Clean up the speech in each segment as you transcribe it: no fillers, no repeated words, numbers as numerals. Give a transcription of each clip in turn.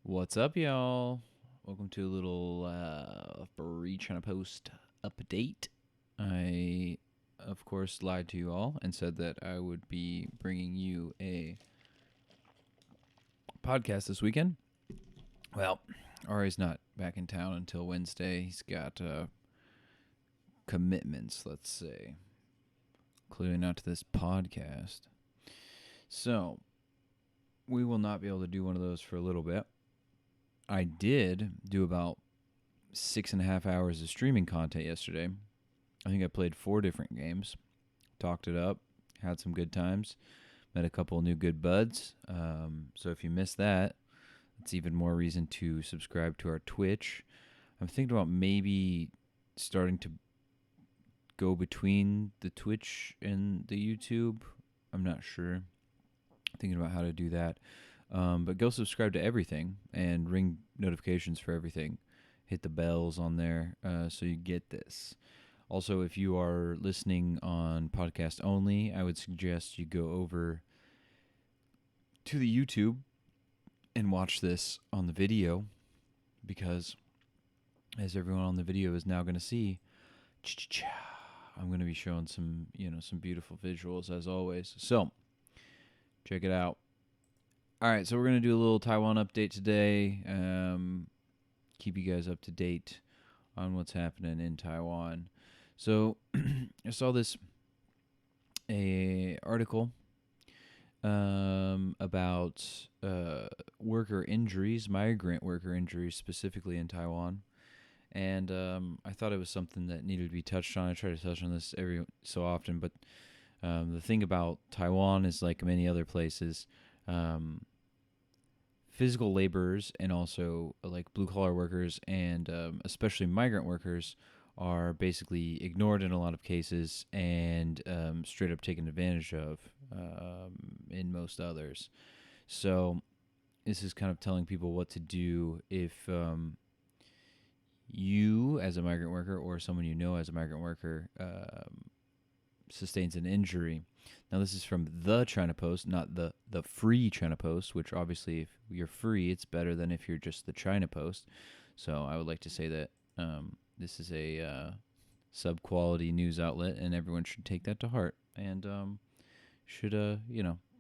What's up, y'all? Welcome to a little FreeChinaPost update. I, of course, lied to you all and said that I would be bringing you a podcast this weekend. Well, Ari's not back in town until Wednesday. He's got commitments, let's say, including not to this podcast. So, we will not be able to do one of those for a little bit. I did do about 6.5 hours of streaming content yesterday. I think I played 4 different games, talked it up, had some good times, met a couple new good buds. So if you missed that, it's even more reason to subscribe to our Twitch. I'm thinking about maybe starting to go between the Twitch and the YouTube. I'm not sure. Thinking about how to do that. But go subscribe to everything and ring notifications for everything. Hit the bells on there so you get this. Also, if you are listening on podcast only, I would suggest you go over to the YouTube and watch this on the video because, as everyone on the video is now going to see, I'm going to be showing some beautiful visuals as always. So, check it out. All right, so we're going to do a little Taiwan update today. Keep you guys up to date on what's happening in Taiwan. So I saw this article about worker injuries, migrant worker injuries specifically in Taiwan. And I thought it was something that needed to be touched on. I try to touch on this every so often, but the thing about Taiwan is, like many other places, physical laborers and also like blue-collar workers and especially migrant workers are basically ignored in a lot of cases and straight up taken advantage of in most others. So this is kind of telling people what to do if you, as a migrant worker, or someone you know as a migrant worker, sustains an injury. Now, this is from the China Post, not the Free China Post, which obviously, if you're free, it's better than if you're just the China Post. So I would like to say that this is a sub-quality news outlet, and everyone should take that to heart and should,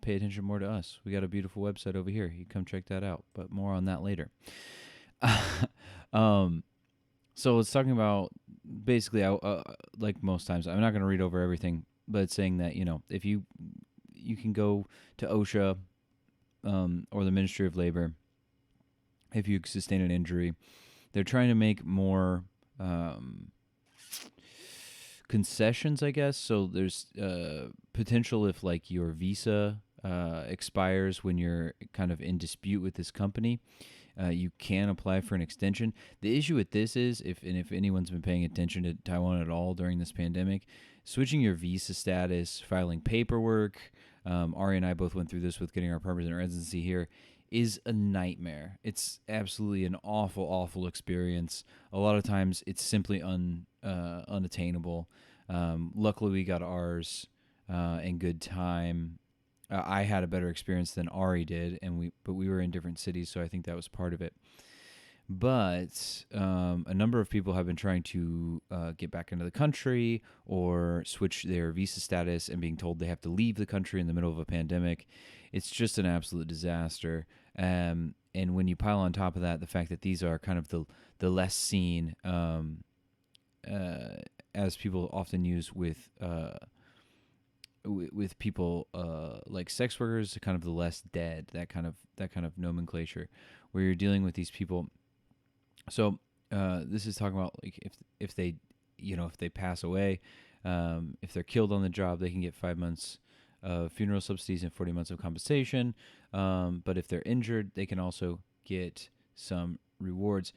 pay attention more to us. We got a beautiful website over here. You come check that out, but more on that later. So it's talking about basically, like most times, I'm not going to read over everything, but it's saying that, if you can go to OSHA or the Ministry of Labor if you sustain an injury. They're trying to make more concessions, I guess. So there's potential if like your visa expires when you're kind of in dispute with this company. You can apply for an extension. The issue with this is, if anyone's been paying attention to Taiwan at all during this pandemic, switching your visa status, filing paperwork, Ari and I both went through this with getting our permanent residency here, is a nightmare. It's absolutely an awful, awful experience. A lot of times it's simply unattainable. Luckily, we got ours in good time. I had a better experience than Ari did, but we were in different cities, so I think that was part of it. But a number of people have been trying to get back into the country or switch their visa status and being told they have to leave the country in the middle of a pandemic. It's just an absolute disaster. And when you pile on top of that the fact that these are kind of the less seen, as people often use with people like sex workers, kind of the less dead, that kind of nomenclature, where you're dealing with these people. So this is talking about like if they pass away, if they're killed on the job, they can get 5 months of funeral subsidies and 40 months of compensation. But if they're injured, they can also get some rewards.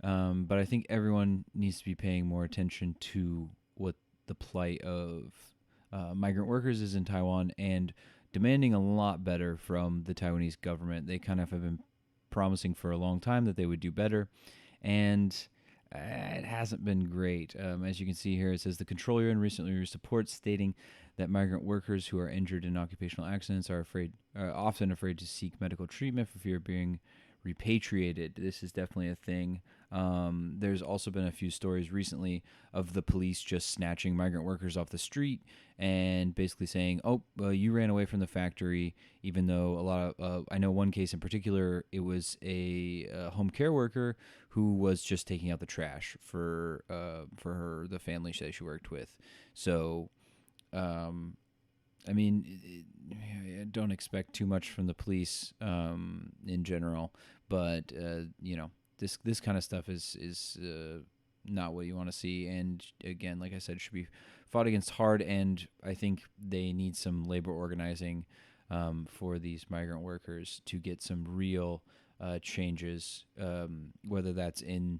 But I think everyone needs to be paying more attention to what the plight of migrant workers is in Taiwan and demanding a lot better from the Taiwanese government. They kind of have been promising for a long time that they would do better, and it hasn't been great. As you can see here, it says the control union recently released reports stating that migrant workers who are injured in occupational accidents are often afraid to seek medical treatment for fear of being repatriated. This is definitely a thing. There's also been a few stories recently of the police just snatching migrant workers off the street and basically saying, "Oh, well, you ran away from the factory," even though a lot of I know one case in particular, it was a home care worker who was just taking out the trash for the family that she worked with. So, I mean, don't expect too much from the police in general, but this kind of stuff is not what you want to see. And again, like I said, should be fought against hard. And I think they need some labor organizing for these migrant workers to get some real changes, whether that's in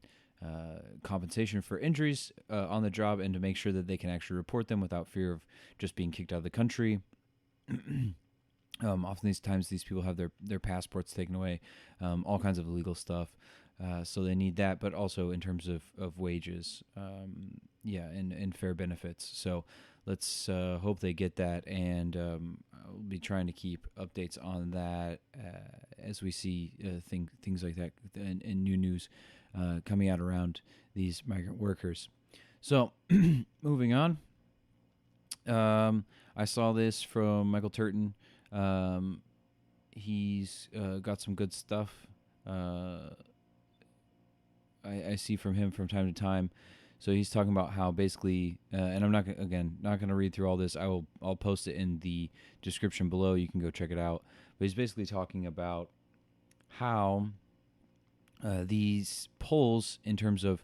compensation for injuries on the job, and to make sure that they can actually report them without fear of just being kicked out of the country. Often these times these people have their passports taken away, all kinds of illegal stuff. So they need that, but also in terms of wages, and fair benefits. So let's hope they get that, and I'll be trying to keep updates on that as we see things like that and new news coming out around these migrant workers. So moving on, I saw this from Michael Turton. He's got some good stuff. I see from him from time to time. So he's talking about how basically, and I'm not going to read through all this. I'll post it in the description below. You can go check it out. But he's basically talking about how these polls in terms of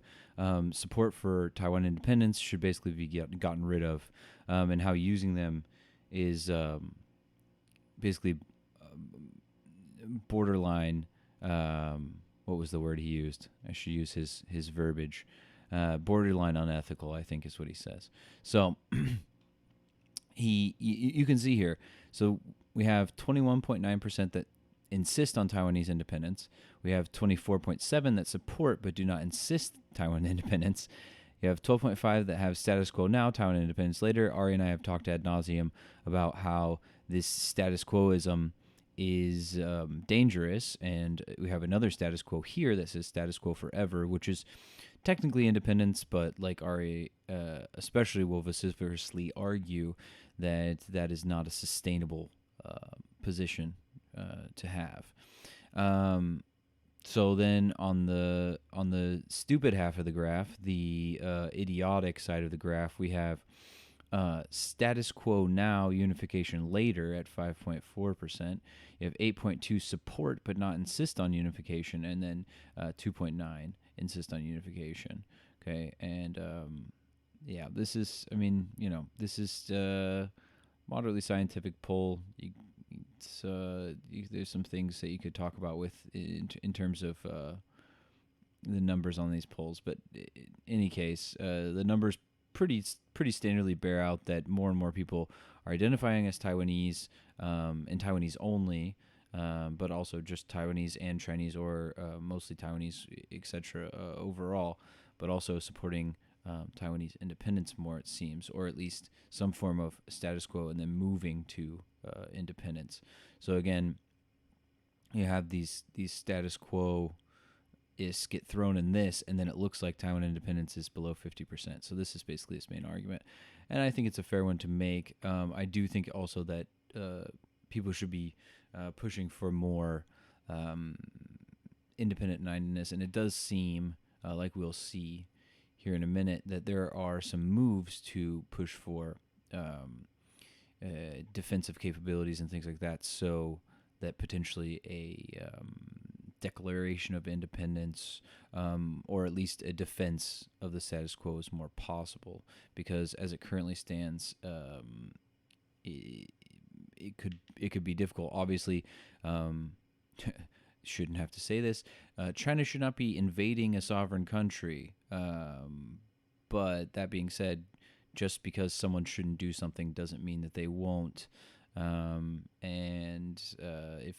support for Taiwan independence should basically be gotten rid of, and how using them is basically borderline. What was the word he used? I should use his verbiage. Borderline unethical, I think is what he says. So you can see here. So we have 21.9% that insist on Taiwanese independence. We have 24.7% that support but do not insist Taiwan independence. You have 12.5% that have status quo now, Taiwan independence later. Ari and I have talked ad nauseum about how this status quoism is dangerous, and we have another status quo here that says status quo forever, which is technically independence, but like Ari especially will vociferously argue that that is not a sustainable position to have. So then on the stupid half of the graph, the idiotic side of the graph, we have status quo now, unification later at 5.4%. You have 8.2 support but not insist on unification, and then 2.9 insist on unification. Okay, and this is, this is moderately scientific poll. There's some things that you could talk about with in terms of the numbers on these polls, but in any case, the numbers pretty standardly bear out that more and more people are identifying as Taiwanese and Taiwanese only, but also just Taiwanese and Chinese, or mostly Taiwanese, etc. Overall, but also supporting Taiwanese independence more, it seems, or at least some form of status quo and then moving to independence. So again, you have these status quo is get thrown in this, and then it looks like Taiwan independence is below 50%. So this is basically its main argument, and I think it's a fair one to make. I do think also that people should be pushing for more independent-mindedness, and it does seem like we'll see here in a minute that there are some moves to push for defensive capabilities and things like that, so that potentially a declaration of independence, or at least a defense of the status quo, is more possible, because as it currently stands, it could be difficult. Obviously, shouldn't have to say this. China should not be invading a sovereign country. But that being said, just because someone shouldn't do something doesn't mean that they won't. If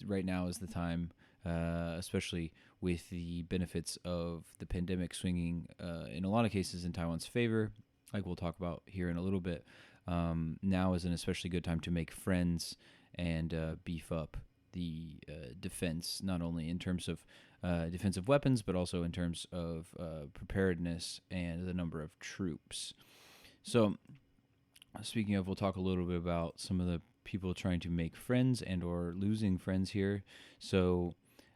right now is the time, especially with the benefits of the pandemic swinging in a lot of cases in Taiwan's favor, like we'll talk about here in a little bit. Now is an especially good time to make friends and beef up the defense, not only in terms of defensive weapons, but also in terms of preparedness and the number of troops. So, speaking of, we'll talk a little bit about some of the people trying to make friends and or losing friends here. So,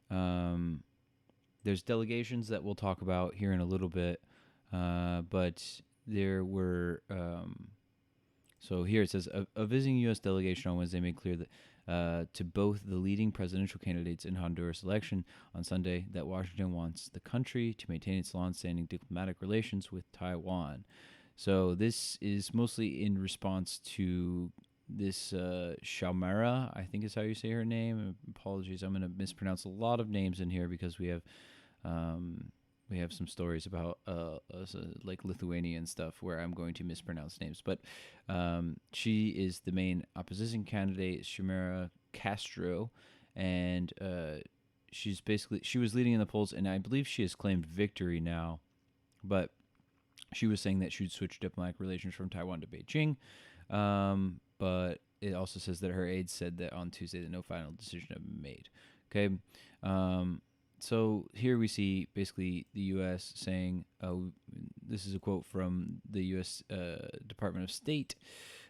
there's delegations that we'll talk about here in a little bit, but there were. So here it says a visiting U.S. delegation on Wednesday made clear that to both the leading presidential candidates in Honduras election on Sunday that Washington wants the country to maintain its longstanding diplomatic relations with Taiwan. So this is mostly in response to this Shamara, I think is how you say her name. Apologies, I'm going to mispronounce a lot of names in here because we have some stories about like Lithuanian stuff where I'm going to mispronounce names. But she is the main opposition candidate, Shamara Castro, and she was leading in the polls, and I believe she has claimed victory now. But she was saying that she would switch diplomatic relations from Taiwan to Beijing. But it also says that her aides said that on Tuesday that no final decision had been made. Okay. So here we see basically the U.S. saying, this is a quote from the U.S. Department of State.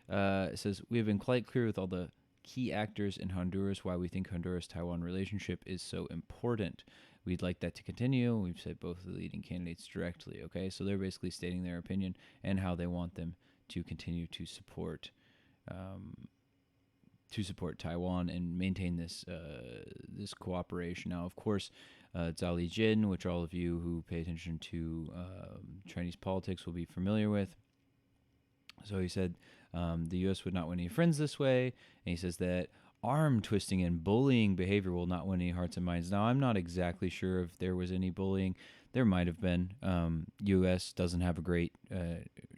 It says, "We have been quite clear with all the key actors in Honduras why we think Honduras-Taiwan relationship is so important. We'd like that to continue. We've said both of the leading candidates directly." Okay, so they're basically stating their opinion and how they want them to continue to support Taiwan and maintain this cooperation. Now, of course, Zhao Lijin, which all of you who pay attention to Chinese politics will be familiar with. So he said the U.S. would not win any friends this way, and he says that arm twisting and bullying behavior will not win any hearts and minds. Now, I'm not exactly sure if there was any bullying. There might have been. U.S. doesn't have a great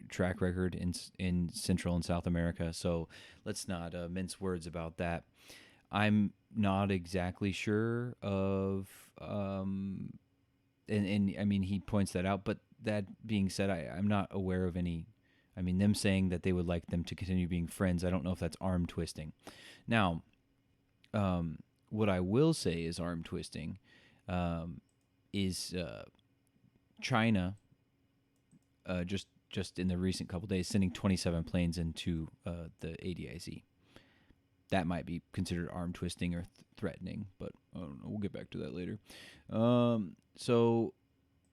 track record in Central and South America, so let's not mince words about that. I'm not exactly sure of, and I mean, he points that out, but that being said, I'm not aware of any, I mean, them saying that they would like them to continue being friends. I don't know if that's arm twisting. Now, what I will say is arm twisting is China just in the recent couple days sending 27 planes into the ADIZ. That might be considered arm twisting or threatening, but I don't know. We'll get back to that later. So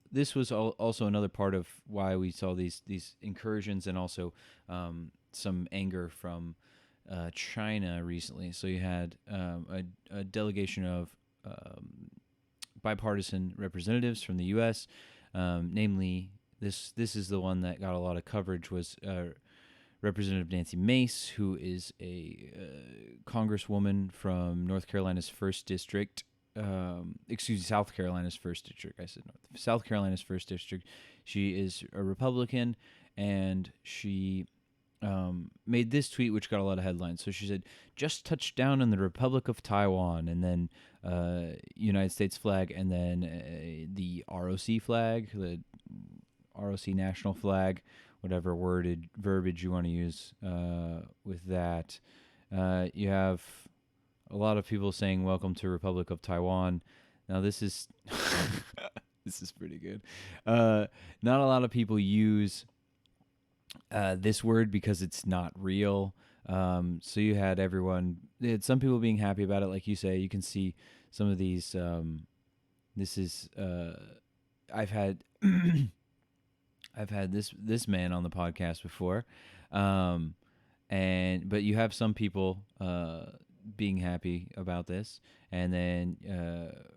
this was also another part of why we saw these incursions and also some anger from China recently. So you had a delegation of bipartisan representatives from the U.S., namely this is the one that got a lot of coverage, was Representative Nancy Mace, who is a congresswoman from South Carolina's 1st District. South Carolina's 1st District. I said North. South Carolina's 1st District. She is a Republican, and she made this tweet, which got a lot of headlines. So she said, "Just touched down in the Republic of Taiwan," and then United States flag, and then the ROC flag, the ROC national flag, whatever verbiage you want to use with that. You have a lot of people saying "Welcome to Republic of Taiwan." Now this is this is pretty good. Not a lot of people use this word because it's not real. So you had some people being happy about it, like you say. You can see some of these. This is I've had I've had this man on the podcast before, but you have some people being happy about this, and then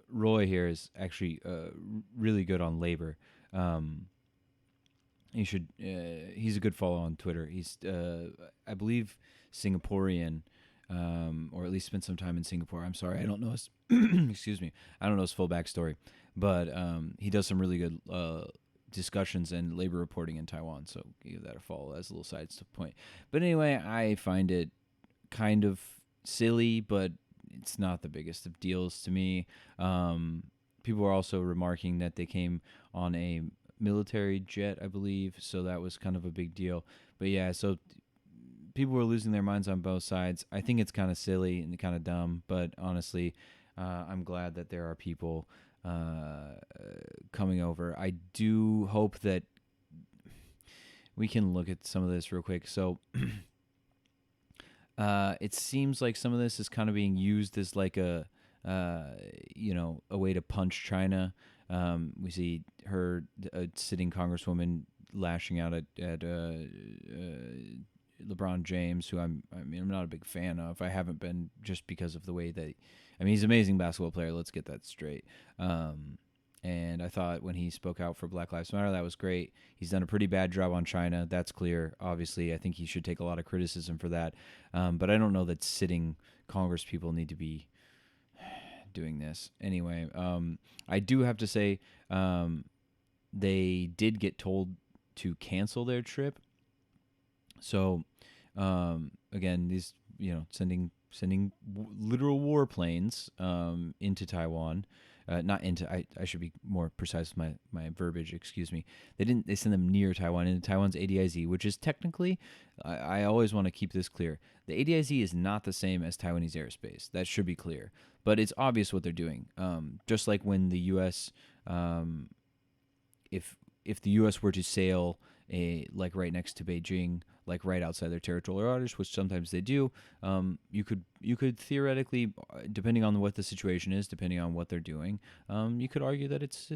Roy here is actually really good on labor. You should. He's a good follow on Twitter. He's, I believe, Singaporean, or at least spent some time in Singapore. I'm sorry, I don't know his. Excuse me, I don't know his full backstory, but he does some really good discussions and labor reporting in Taiwan. So give that a follow as a little side point. But anyway, I find it kind of silly, but it's not the biggest of deals to me. People are also remarking that they came on a military jet, I believe, so that was kind of a big deal. But yeah, so people were losing their minds on both sides. I think it's kind of silly and kind of dumb, but honestly, I'm glad that there are people coming over. I do hope that we can look at some of this real quick. So it seems like some of this is kind of being used as like a way to punch China. We see her, a sitting congresswoman, lashing out at LeBron James, who I'm not a big fan of. I haven't been, just because of the way that, he's an amazing basketball player. Let's get that straight. And I thought when he spoke out for Black Lives Matter, that was great. He's done a pretty bad job on China. That's clear. Obviously, I think he should take a lot of criticism for that. But I don't know that sitting Congress people need to be doing this. Anyway, I do have to say they did get told to cancel their trip. So, again, these, sending literal warplanes into Taiwan. Not into. I should be more precise with my verbiage. Excuse me. They send them near Taiwan, into Taiwan's ADIZ, which is technically. I always want to keep this clear. The ADIZ is not the same as Taiwanese airspace. That should be clear. But it's obvious what they're doing. Just like when the U.S. If the U.S. were to sail like right next to Beijing, like right outside their territorial waters, which sometimes they do, you could theoretically, depending on what the situation is, depending on what they're doing, you could argue that it's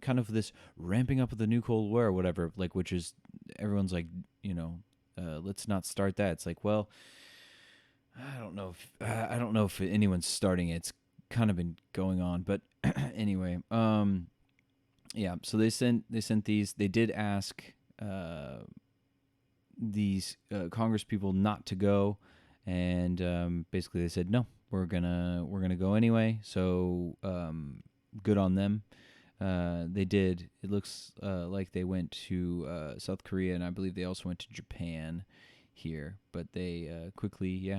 kind of this ramping up of the new Cold War or whatever, like, which is, everyone's like, let's not start that. It's like, well, I don't know if anyone's starting it. It's kind of been going on, but anyway, yeah. So they sent these. They did ask these Congress people not to go, and basically they said no. We're gonna go anyway. So good on them. They did. It looks like they went to South Korea, and I believe they also went to Japan here. But they quickly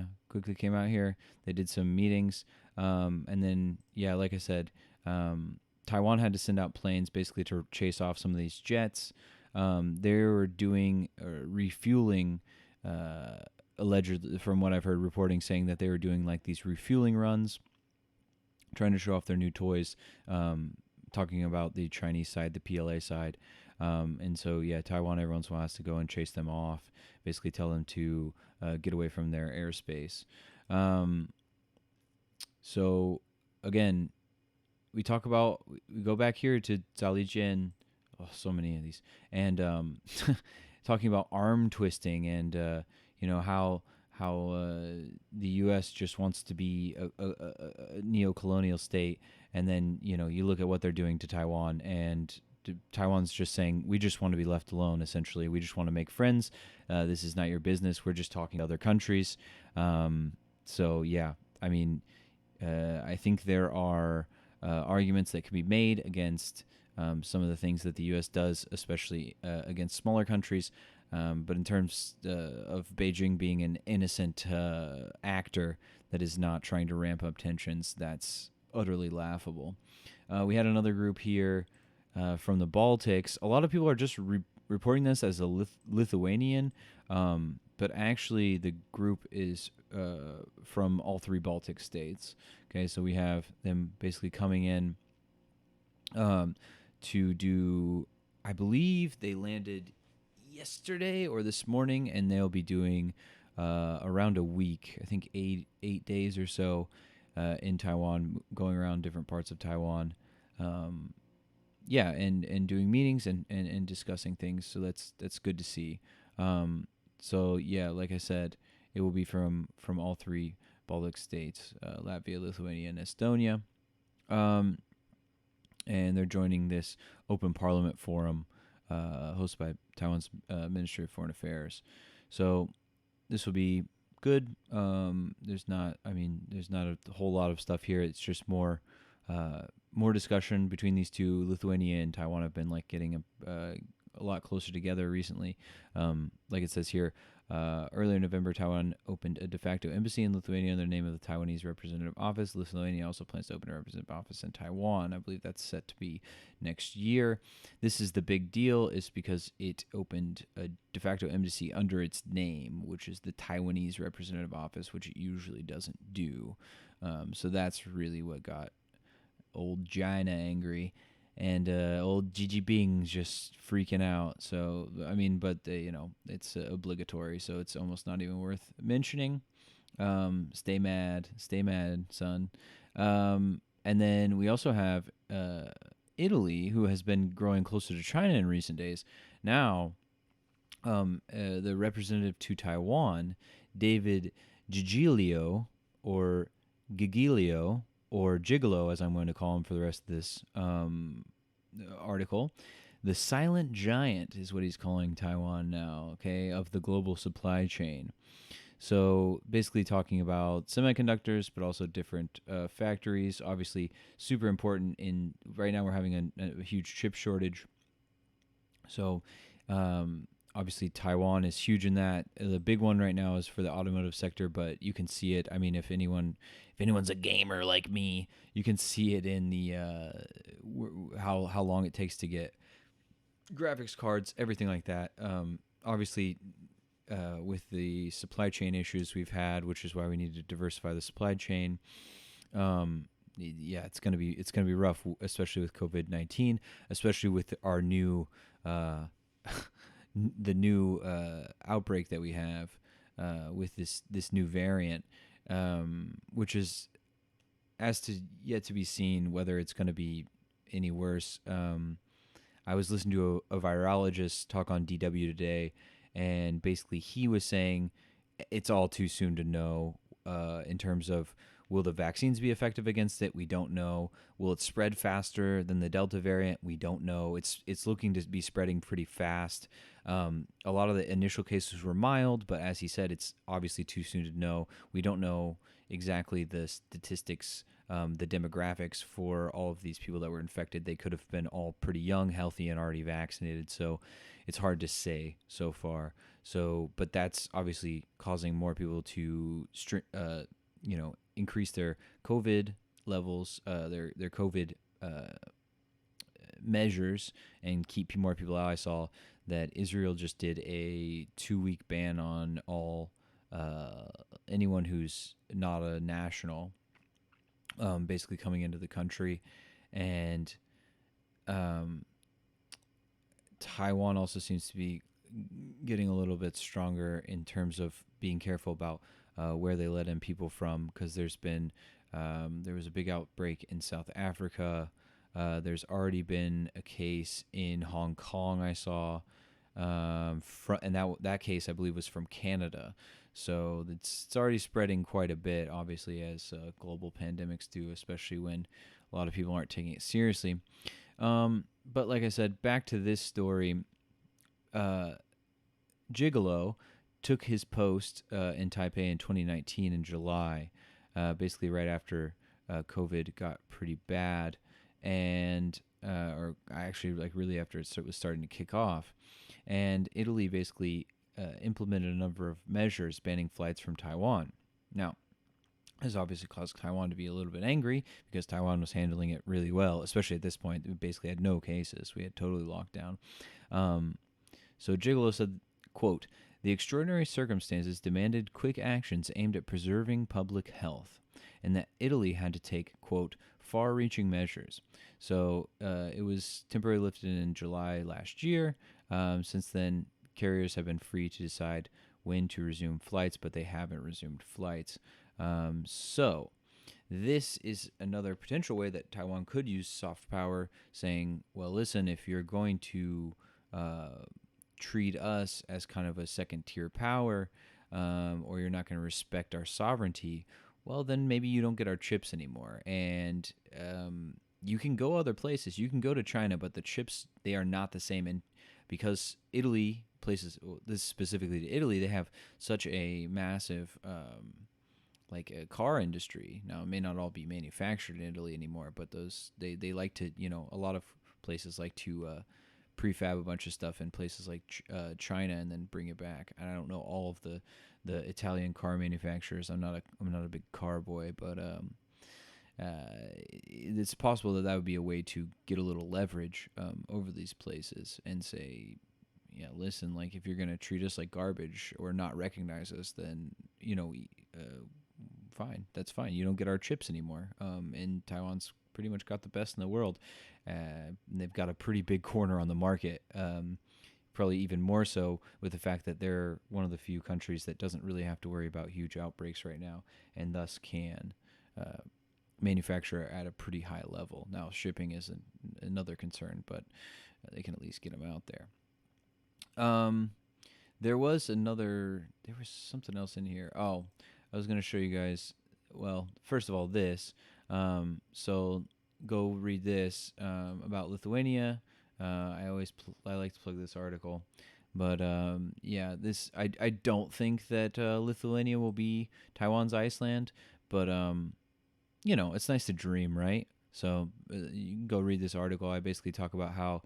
came out here. They did some meetings, and then like I said, Taiwan had to send out planes basically to chase off some of these jets. They were doing refueling, allegedly, from what I've heard reporting, saying that they were doing like these refueling runs, trying to show off their new toys, talking about the Chinese side, the PLA side. And so, Taiwan every once in a while has to go and chase them off, basically tell them to get away from their airspace. So, again, we go back here to Zhao Lijian. Oh, so many of these. And talking about arm twisting and, how the U.S. just wants to be a neo-colonial state. And then, you look at what they're doing to Taiwan, and Taiwan's just saying, we just want to be left alone, essentially. We just want to make friends. This is not your business. We're just talking to other countries. I think there are arguments that can be made against some of the things that the U.S. does, especially against smaller countries. But in terms of Beijing being an innocent actor that is not trying to ramp up tensions, that's utterly laughable. We had another group here from the Baltics. A lot of people are just reporting this as a Lithuanian, but actually the group is from all three Baltic states. Okay, so we have them basically coming in to do, I believe they landed yesterday or this morning, and they'll be doing around a week, I think 8 days or so in Taiwan, going around different parts of Taiwan. And doing meetings and discussing things. So that's good to see. Like I said, it will be from all three Baltic states, Latvia, Lithuania, and Estonia. And they're joining this Open Parliament Forum hosted by Taiwan's Ministry of Foreign Affairs. So this will be good. There's not a whole lot of stuff here. It's just more discussion between these two. Lithuania and Taiwan have been like getting a lot closer together recently. Like it says here, Earlier in November, Taiwan opened a de facto embassy in Lithuania under the name of the Taiwanese Representative Office. Lithuania also plans to open a representative office in Taiwan. I believe that's set to be next year. This is the big deal, is because it opened a de facto embassy under its name, which is the Taiwanese Representative Office, which it usually doesn't do. So that's really what got old China angry. And old Gigi Bing's just freaking out. So, I mean, but, it's obligatory, so it's almost not even worth mentioning. Stay mad, son. And then we also have Italy, who has been growing closer to China in recent days. Now, the representative to Taiwan, David Giglio, or Giglio, or Gigolo, as I'm going to call him for the rest of this article. The silent giant is what he's calling Taiwan now, okay, of the global supply chain. So basically talking about semiconductors, but also different factories. Obviously, super important right now we're having a huge chip shortage. So obviously, Taiwan is huge in that. The big one right now is for the automotive sector, but you can see it. I mean, if anyone's a gamer like me, you can see it in the how long it takes to get graphics cards, everything like that. Obviously, with the supply chain issues we've had, which is why we need to diversify the supply chain. It's gonna be rough, especially with COVID-19, especially with our new. The new outbreak that we have with this new variant, which is yet to be seen whether it's going to be any worse. I was listening to a virologist talk on DW today, and basically he was saying it's all too soon to know in terms of, will the vaccines be effective against it? We don't know. Will it spread faster than the Delta variant? We don't know. It's looking to be spreading pretty fast. A lot of the initial cases were mild, but as he said, it's obviously too soon to know. We don't know exactly the statistics, the demographics for all of these people that were infected. They could have been all pretty young, healthy, and already vaccinated. So it's hard to say so far. So, but that's obviously causing more people to increase their COVID levels, their COVID measures, and keep more people out. I saw that Israel just did a 2-week ban on all anyone who's not a national, basically coming into the country, and Taiwan also seems to be getting a little bit stronger in terms of being careful about where they let in people from, because there was a big outbreak in South Africa. There's already been a case in Hong Kong I saw, and that case I believe was from Canada. So it's already spreading quite a bit, obviously, as global pandemics do, especially when a lot of people aren't taking it seriously. But like I said, back to this story, Gigolo took his post in Taipei in 2019 in July, basically right after COVID got pretty bad, and or actually like really after it was starting to kick off, and Italy basically implemented a number of measures banning flights from Taiwan. Now, this obviously caused Taiwan to be a little bit angry, because Taiwan was handling it really well, especially at this point. We basically had no cases. We had totally locked down. So Gigolo said, quote, "The extraordinary circumstances demanded quick actions aimed at preserving public health, and that Italy had to take, quote, far-reaching measures." So it was temporarily lifted in July last year. Since then, carriers have been free to decide when to resume flights, but they haven't resumed flights. So this is another potential way that Taiwan could use soft power, saying, well, listen, if you're going to treat us as kind of a second-tier power, or you're not going to respect our sovereignty, well, then maybe you don't get our chips anymore. And you can go other places. You can go to China, but the chips, they are not the same. And because Italy, this specifically to Italy, they have such a massive like a car industry. Now, it may not all be manufactured in Italy anymore, but they like to, a lot of places like to prefab a bunch of stuff in places like China and then bring it back. And I don't know all of the Italian car manufacturers. I'm not a big car boy, but it's possible that would be a way to get a little leverage over these places and say, yeah, listen, like if you're gonna treat us like garbage or not recognize us, then fine, that's fine. You don't get our chips anymore. And Taiwan's pretty much got the best in the world. They've got a pretty big corner on the market. Probably even more so with the fact that they're one of the few countries that doesn't really have to worry about huge outbreaks right now, and thus can manufacture at a pretty high level. Now, shipping is another concern, but they can at least get them out there. There was something else in here. Oh, I was going to show you guys. Well, first of all, this. So go read this about Lithuania. I like to plug this article, but yeah, this I don't think that Lithuania will be Taiwan's Iceland, but it's nice to dream, right? So you can go read this article. I basically talk about how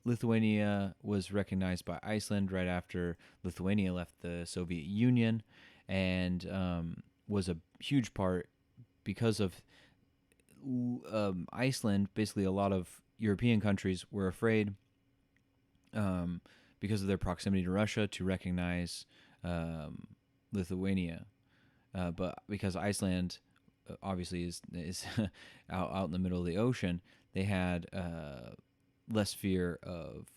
Lithuania was recognized by Iceland right after Lithuania left the Soviet Union, and was a huge part because of Iceland. Basically, a lot of European countries were afraid because of their proximity to Russia to recognize Lithuania. But because Iceland obviously is out in the middle of the ocean, they had less fear of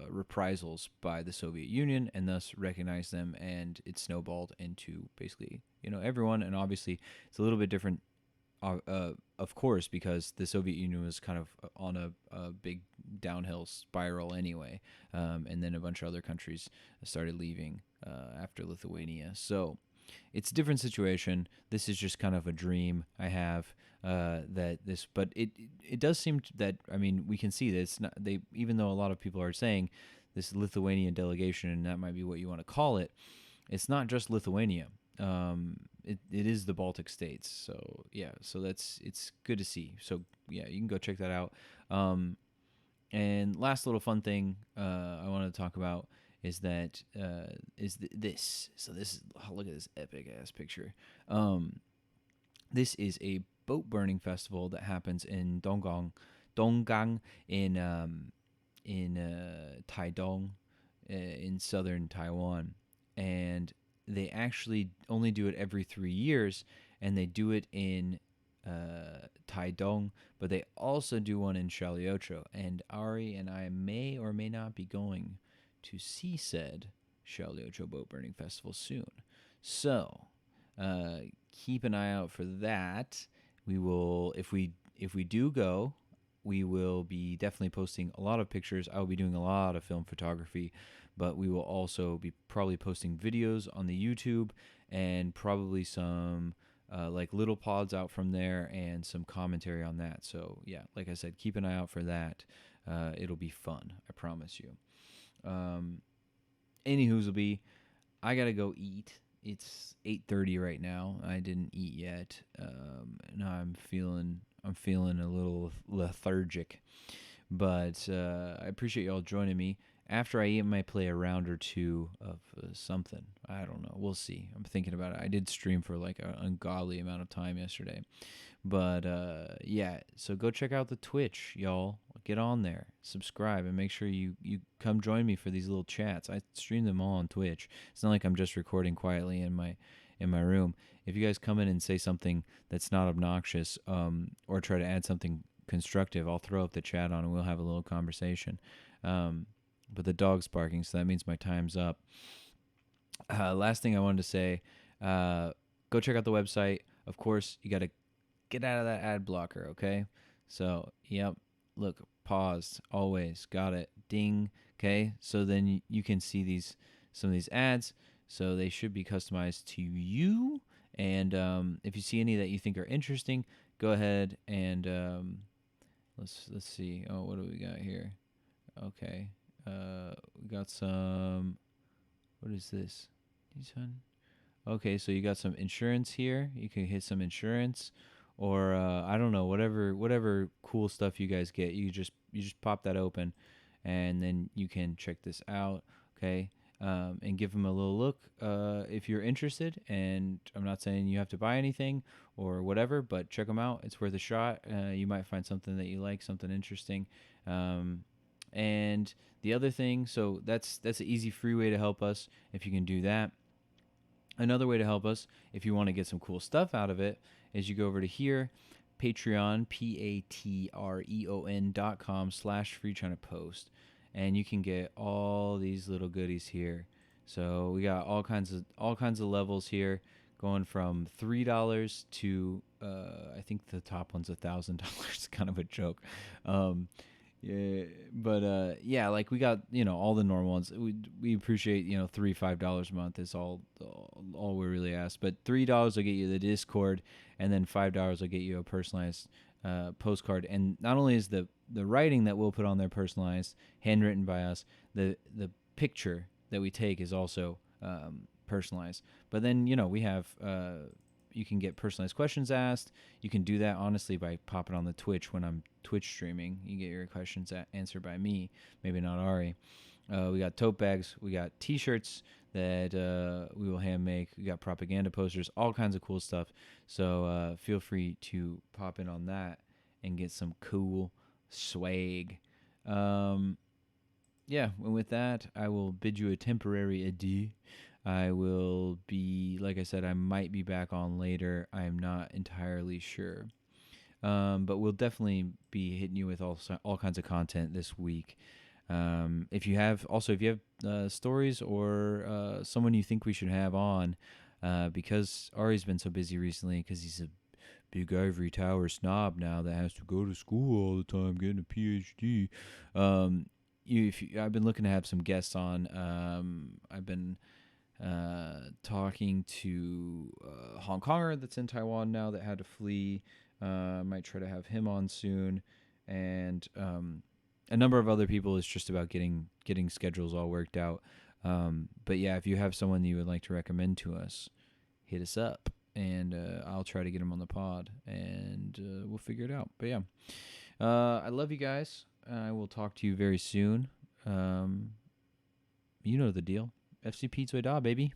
reprisals by the Soviet Union, and thus recognized them, and it snowballed into basically everyone. And obviously it's a little bit different, of course, because the Soviet Union was kind of on a big downhill spiral anyway, and then a bunch of other countries started leaving after Lithuania. So it's a different situation. This is just kind of a dream I have but it does seem that, I mean, we can see that it's not, they, even though a lot of people are saying this Lithuanian delegation, and that might be what you want to call it, it's not just Lithuania. It is the Baltic states. So yeah, so it's good to see. So yeah, you can go check that out. And last little fun thing I wanted to talk about is that this. So this is, look at this epic ass picture. This is a boat burning festival that happens in Donggang in Taidong in southern Taiwan, and they actually only do it every 3 years, and they do it in Taidong, but they also do one in Shaliocho, and Ari and I may or may not be going to see said Shaliocho boat burning festival soon. So keep an eye out for that. We will, if we do go, we will be definitely posting a lot of pictures. I will be doing a lot of film photography, but we will also be probably posting videos on the YouTube, and probably some like little pods out from there, and some commentary on that. So yeah, like I said, keep an eye out for that. It'll be fun, I promise you. Anywho's will be, I gotta go eat. It's 8:30 right now. I didn't eat yet. Now I'm feeling a little lethargic, but I appreciate y'all joining me. After I eat, I might play a round or two of something. I don't know. We'll see. I'm thinking about it. I did stream for like an ungodly amount of time yesterday. But yeah, so go check out the Twitch, y'all. Get on there, subscribe, and make sure you come join me for these little chats. I stream them all on Twitch. It's not like I'm just recording quietly in my room. If you guys come in and say something that's not obnoxious, or try to add something constructive, I'll throw up the chat on and we'll have a little conversation. But the dog's barking, so that means my time's up. Last thing I wanted to say, go check out the website. Of course, you got to get out of that ad blocker, okay? So, yep, look, paused, always, got it, ding, okay? So then you can see some of these ads, so they should be customized to you. And if you see any that you think are interesting, go ahead and let's see. Oh, what do we got here? Okay, we got some. What is this? Okay, so you got some insurance here. You can hit some insurance, or I don't know, whatever cool stuff you guys get. You just pop that open, and then you can check this out. Okay. And give them a little look if you're interested. And I'm not saying you have to buy anything or whatever, but check them out. It's worth a shot. You might find something that you like, something interesting. And the other thing, so that's an easy, free way to help us if you can do that. Another way to help us, if you want to get some cool stuff out of it, is you go over to here, Patreon, patreon.com/FreeChinaPost, and you can get all these little goodies here. So we got all kinds of levels here, going from $3 to I think the top one's $1,000. Kind of a joke. Yeah, but yeah, like we got all the normal ones. We appreciate $3-5 a month is all we really ask. But $3 will get you the Discord, and then $5 will get you a personalized postcard. And not only is the writing that we'll put on there personalized, handwritten by us, the picture that we take is also personalized. But then we have you can get personalized questions asked. You can do that honestly by popping on the Twitch when I'm Twitch streaming. You get your questions answered by me, maybe not Ari. We got tote bags. We got T-shirts that we will hand make. We got propaganda posters, all kinds of cool stuff. So feel free to pop in on that and get some cool swag. Yeah, and with that, I will bid you a temporary adieu. I will be, like I said, I might be back on later. I'm not entirely sure. But we'll definitely be hitting you with all kinds of content this week. If you have stories or someone you think we should have on, because Ari's been so busy recently because he's a big ivory tower snob now that has to go to school all the time getting a PhD. I've been looking to have some guests on. I've been talking to a Hong Konger that's in Taiwan now that had to flee. Might try to have him on soon, and a number of other people. It's just about getting schedules all worked out. But yeah, if you have someone you would like to recommend to us, hit us up, and I'll try to get him on the pod, and we'll figure it out. But yeah, I love you guys. I will talk to you very soon. You know the deal. FCP 最大 baby.